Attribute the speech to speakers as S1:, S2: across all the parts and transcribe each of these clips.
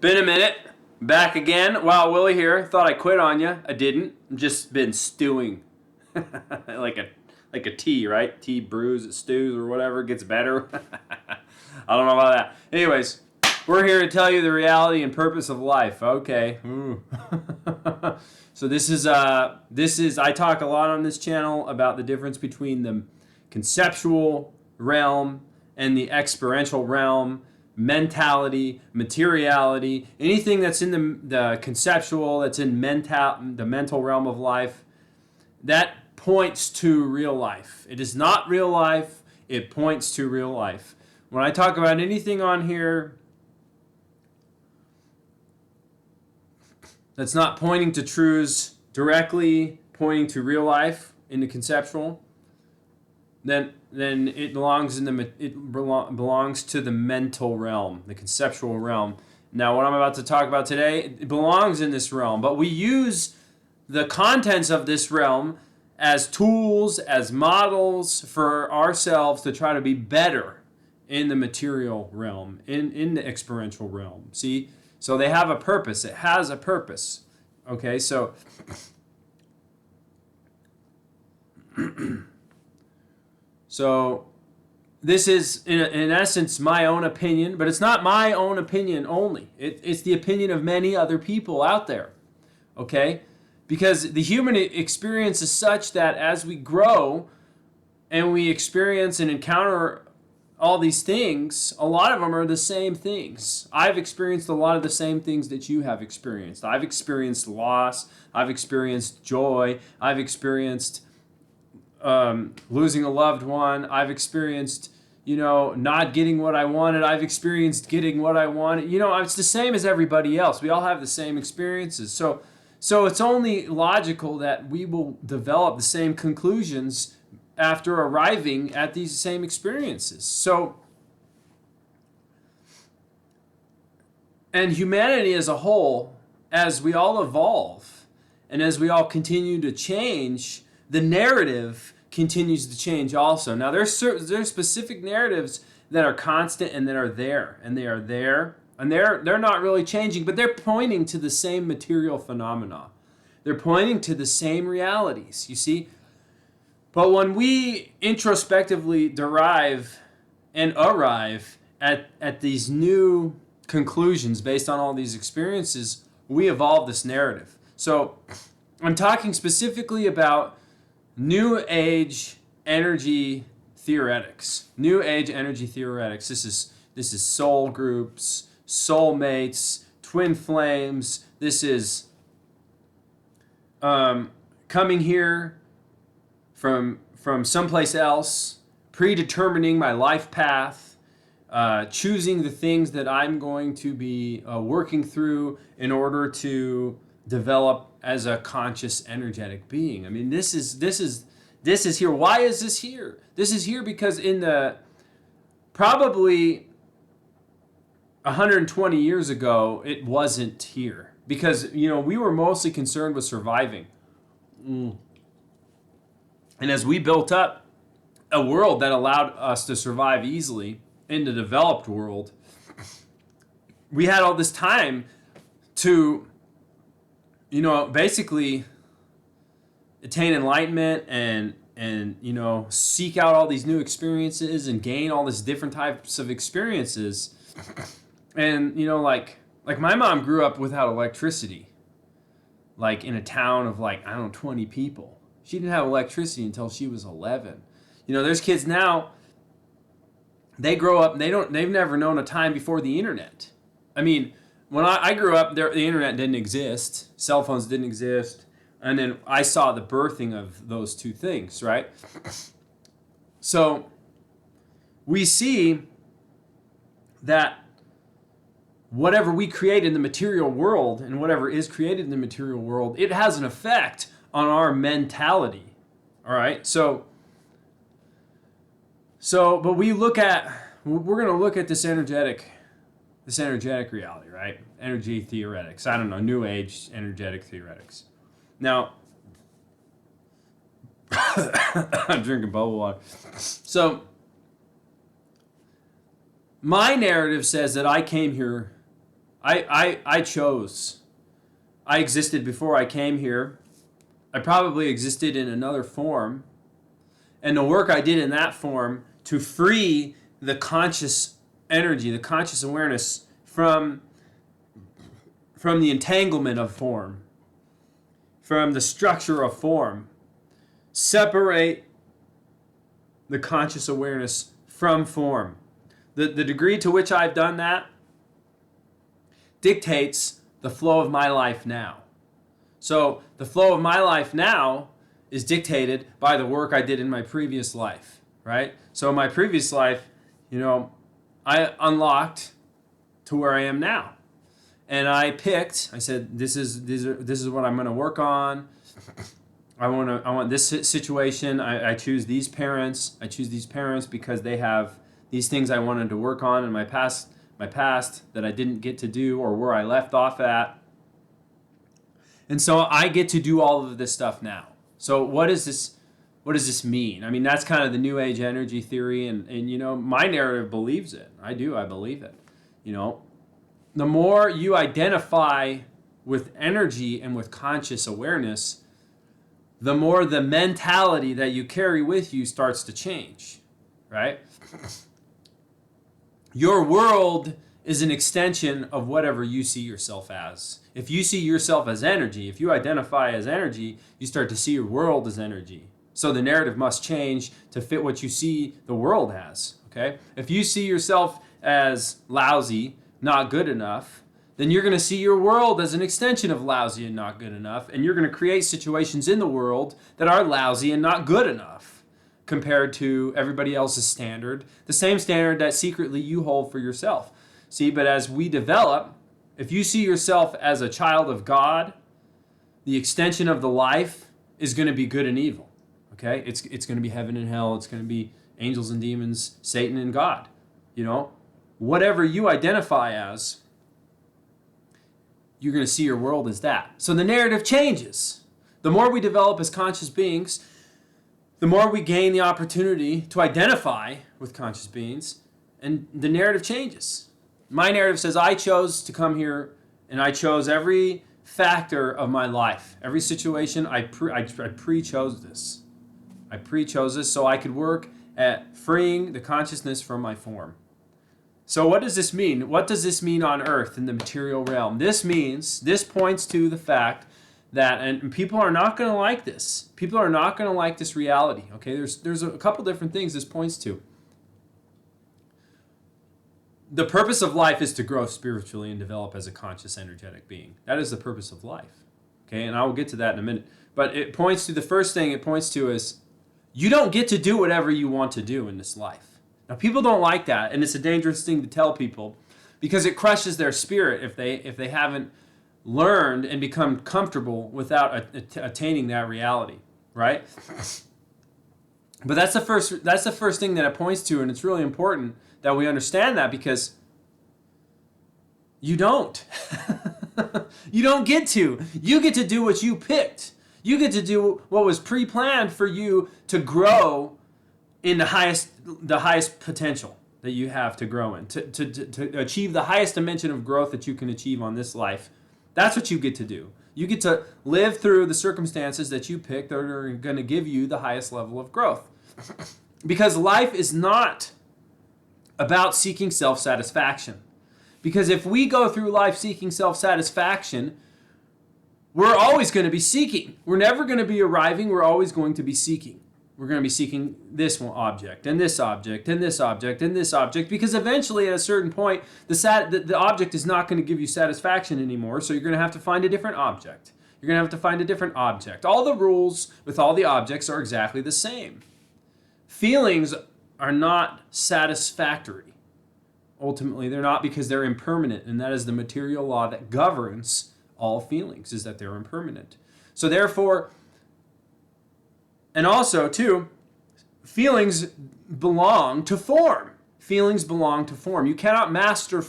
S1: Been a minute. Back again. Wow, Willie here. Thought I quit on you. I didn't. I've just been stewing. like a tea, right? Tea brews, it stews or whatever, gets better. I don't know about that. Anyways, we're here to tell you the reality and purpose of life. Okay. So this is I talk a lot on this channel about the difference between the conceptual realm and the experiential realm, mentality, materiality, anything that's in the conceptual, that's in the mental realm of life, that points to real life. It is not real life, it points to real life. When I talk about anything on here that's not pointing to truths directly, pointing to real life in the conceptual, then it belongs belongs to the mental realm, the conceptual realm. Now, what I'm about to talk about today, it belongs in this realm, but we use the contents of this realm as tools, as models for ourselves to try to be better in the material realm, in the experiential realm. See? So they have a purpose. It has a purpose. Okay, so this is, in essence, my own opinion, but it's not my own opinion only. It's the opinion of many other people out there, okay? Because the human experience is such that as we grow and we experience and encounter all these things, a lot of them are the same things. I've experienced a lot of the same things that you have experienced. I've experienced loss. I've experienced joy. I've experienced losing a loved one. I've experienced, not getting what I wanted. I've experienced getting what I wanted. It's the same as everybody else. We all have the same experiences. So it's only logical that we will develop the same conclusions after arriving at these same experiences. And humanity as a whole, as we all evolve and as we all continue to change, the narrative continues to change also. Now, there's specific narratives that are constant and that are there, and they are there, and they're not really changing, but they're pointing to the same material phenomena. They're pointing to the same realities, you see? But when we introspectively derive and arrive at these new conclusions based on all these experiences, we evolve this narrative. So I'm talking specifically about New Age energy theoretics. New Age energy theoretics. This is soul groups, soulmates, twin flames. This is coming here from someplace else, predetermining my life path, choosing the things that I'm going to be working through in order to develop as a conscious, energetic being. I mean, this is here. Why is this here? This is here because in the probably 120 years ago, it wasn't here because we were mostly concerned with surviving. And as we built up a world that allowed us to survive easily in the developed world, we had all this time to, basically attain enlightenment and seek out all these new experiences and gain all these different types of experiences. And, like my mom grew up without electricity, like in a town of 20 people. She didn't have electricity until she was 11. There's kids now, they grow up, they've never known a time before the internet. I mean, when I grew up, the internet didn't exist, cell phones didn't exist, and then I saw the birthing of those two things, right? So we see that whatever we create in the material world and whatever is created in the material world, it has an effect on our mentality. All right? So but we're going to look at this energetic reality, right? Energy theoretics. I don't know, New Age energetic theoretics. Now, I'm drinking bubble water. So, my narrative says that I came here I chose. I existed before I came here. I probably existed in another form. And the work I did in that form to free the conscious energy, the conscious awareness from the entanglement of form, from the structure of form. Separate the conscious awareness from form. The degree to which I've done that dictates the flow of my life now. So the flow of my life now is dictated by the work I did in my previous life, right? So in my previous life, I unlocked to where I am now. And I said, this is what I'm going to work on. I want this situation. I choose these parents. I choose these parents because they have these things I wanted to work on in my past that I didn't get to do, or where I left off at. And so I get to do all of this stuff now. So what does this mean? I mean, that's kind of the New Age energy theory, and my narrative believes it. I believe it. The more you identify with energy and with conscious awareness, the more the mentality that you carry with you starts to change, right? Your world is an extension of whatever you see yourself as. If you see yourself as energy, if you identify as energy, you start to see your world as energy. So the narrative must change to fit what you see the world as, okay? If you see yourself as lousy, not good enough, then you're going to see your world as an extension of lousy and not good enough, and you're going to create situations in the world that are lousy and not good enough compared to everybody else's standard, the same standard that secretly you hold for yourself. See, but as we develop, if you see yourself as a child of God, the extension of the life is going to be good and evil, okay? It's going to be heaven and hell. It's going to be angels and demons, Satan and God, Whatever you identify as, you're going to see your world as that. So the narrative changes. The more we develop as conscious beings, the more we gain the opportunity to identify with conscious beings, and the narrative changes. My narrative says I chose to come here, and I chose every factor of my life. Every situation, I pre-chose this. I pre-chose this so I could work at freeing the consciousness from my form. So what does this mean? What does this mean on earth in the material realm? This points to the fact that, and people are not going to like this. People are not going to like this reality. Okay, there's a couple different things this points to. The purpose of life is to grow spiritually and develop as a conscious, energetic being. That is the purpose of life. Okay, and I will get to that in a minute. But it points to, the first thing it points to is, you don't get to do whatever you want to do in this life. Now, people don't like that, and it's a dangerous thing to tell people because it crushes their spirit if they haven't learned and become comfortable without attaining that reality, right? But that's the first thing that it points to, and it's really important that we understand that, because you don't. You don't get to. You get to do what you picked. You get to do what was pre-planned for you to grow in the highest potential that you have to grow in, to achieve the highest dimension of growth that you can achieve on this life. That's what you get to do. You get to live through the circumstances that you pick that are going to give you the highest level of growth. Because life is not about seeking self-satisfaction. Because if we go through life seeking self-satisfaction, we're always going to be seeking. We're never going to be arriving. We're always going to be seeking. We're going to be seeking this one object, and this object, and this object, and this object, because eventually at a certain point, the object is not going to give you satisfaction anymore, so you're going to have to find a different object. You're going to have to find a different object. All the rules with all the objects are exactly the same. Feelings are not satisfactory. Ultimately, they're not, because they're impermanent, and that is the material law that governs all feelings, is that they're impermanent. So therefore, and also, too, feelings belong to form. Feelings belong to form. You cannot master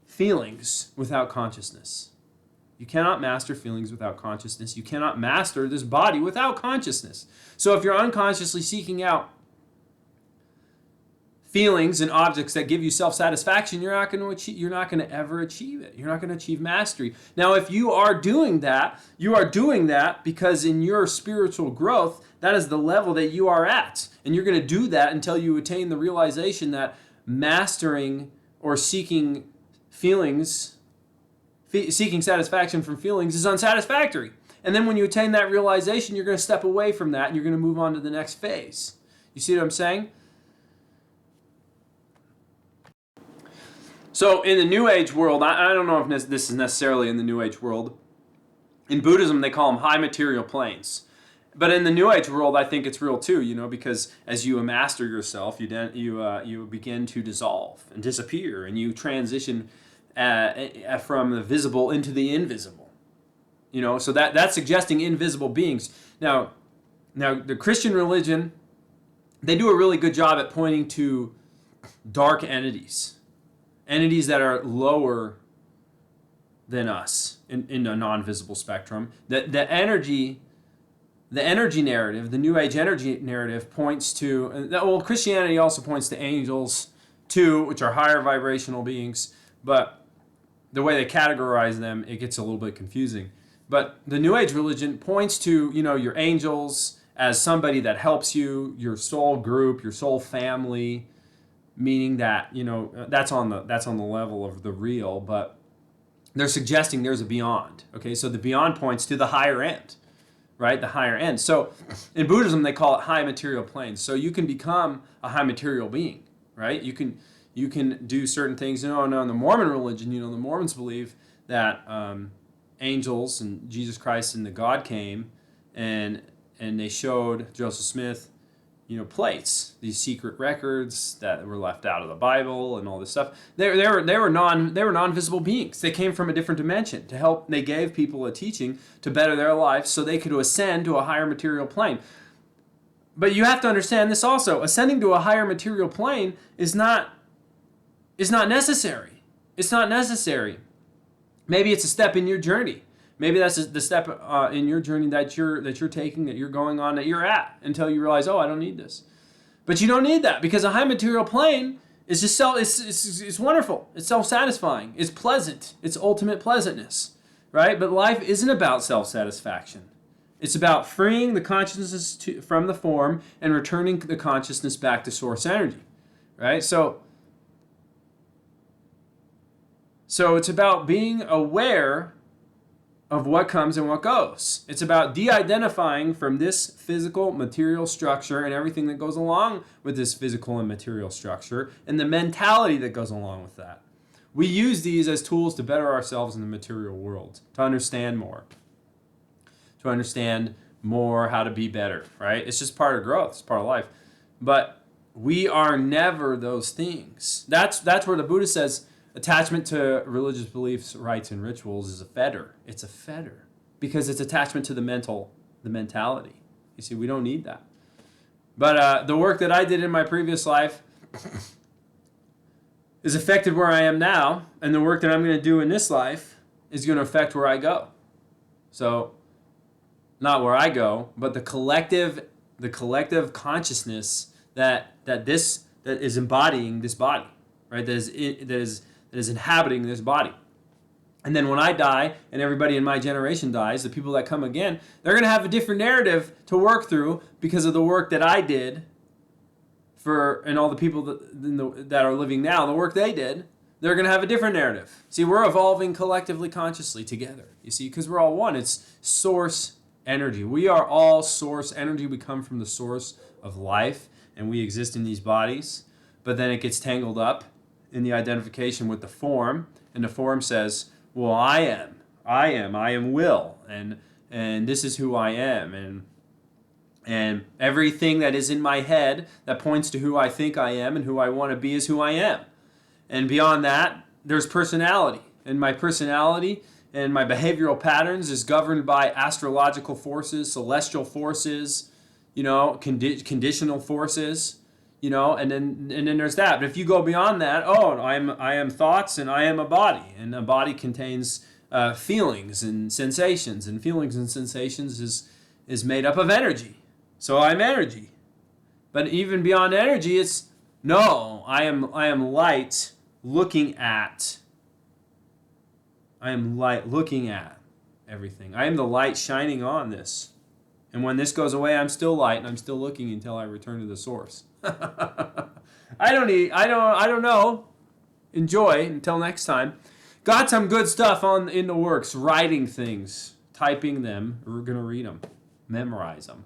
S1: feelings without consciousness. You cannot master feelings without consciousness. You cannot master this body without consciousness. So if you're unconsciously seeking out feelings and objects that give you self-satisfaction, you're not going to ever achieve it. You're not going to achieve mastery. Now, if you are doing that, because in your spiritual growth, that is the level that you are at. And you're going to do that until you attain the realization that mastering or seeking satisfaction from feelings is unsatisfactory. And then when you attain that realization, you're going to step away from that and you're going to move on to the next phase. You see what I'm saying? So in the New Age world, I don't know if this is necessarily in the New Age world. In Buddhism, they call them high material planes. But in the New Age world, I think it's real too, because as you master yourself, you begin to dissolve and disappear, and you transition from the visible into the invisible. So that's suggesting invisible beings. Now the Christian religion, they do a really good job at pointing to dark entities that are lower than us in a non-visible spectrum. The energy narrative, the New Age energy narrative, points to, Christianity also points to angels too, which are higher vibrational beings, but the way they categorize them, it gets a little bit confusing. But the New Age religion points to, your angels as somebody that helps you, your soul group, your soul family, meaning that, that's on the level of the real, but they're suggesting there's a beyond. Okay, so the beyond points to the higher end, right? The higher end. So in Buddhism, they call it high material planes. So you can become a high material being, right? You can do certain things. In the Mormon religion, the Mormons believe that angels and Jesus Christ and the God came and they showed Joseph Smith plates, these secret records that were left out of the Bible and all this stuff. They were non-visible beings. They came from a different dimension to help. They gave people a teaching to better their lives so they could ascend to a higher material plane. But you have to understand this also. Ascending to a higher material plane is not necessary. It's not necessary. Maybe it's a step in your journey. Maybe that's the step in your journey that you're taking, that you're going on, that you're at, until you realize, I don't need this. But you don't need that, because a high material plane is just it's wonderful. It's self-satisfying. It's pleasant. It's ultimate pleasantness, right? But life isn't about self-satisfaction. It's about freeing the consciousness from the form and returning the consciousness back to source energy, right? So it's about being aware of what comes and what goes. It's about de-identifying from this physical material structure and everything that goes along with this physical and material structure and the mentality that goes along with that. We use these as tools to better ourselves in the material world, to understand more how to be better, right? It's just part of growth. It's part of life. But we are never those things. That's where the Buddha says, attachment to religious beliefs, rites, and rituals is a fetter. It's a fetter because it's attachment to the mentality. You see, we don't need that. But the work that I did in my previous life is affected where I am now, and the work that I'm going to do in this life is going to affect where I go. So, not where I go, but the collective consciousness that is embodying this body, right? That is inhabiting this body. And then when I die and everybody in my generation dies, the people that come again, they're going to have a different narrative to work through because of the work that I did and all the people that are living now, the work they did, they're going to have a different narrative. See, we're evolving collectively, consciously together, you see, because we're all one. It's source energy. We are all source energy. We come from the source of life, and we exist in these bodies, but then it gets tangled up in the identification with the form, and the form says, well, I am will, and this is who I am, and everything that is in my head that points to who I think I am and who I want to be is who I am. And beyond that, there's personality, and my personality and my behavioral patterns is governed by astrological forces, celestial forces, conditional forces. And then there's that. But if you go beyond that, I am thoughts and I am a body, and a body contains feelings and sensations, and feelings and sensations is made up of energy. So I'm energy. But even beyond energy, it's No, I am light looking at. I am light looking at everything. I am the light shining on this. And when this goes away, I'm still light and I'm still looking until I return to the source. I don't know. Enjoy until next time. Got some good stuff in the works, writing things, typing them. We're going to read them, memorize them.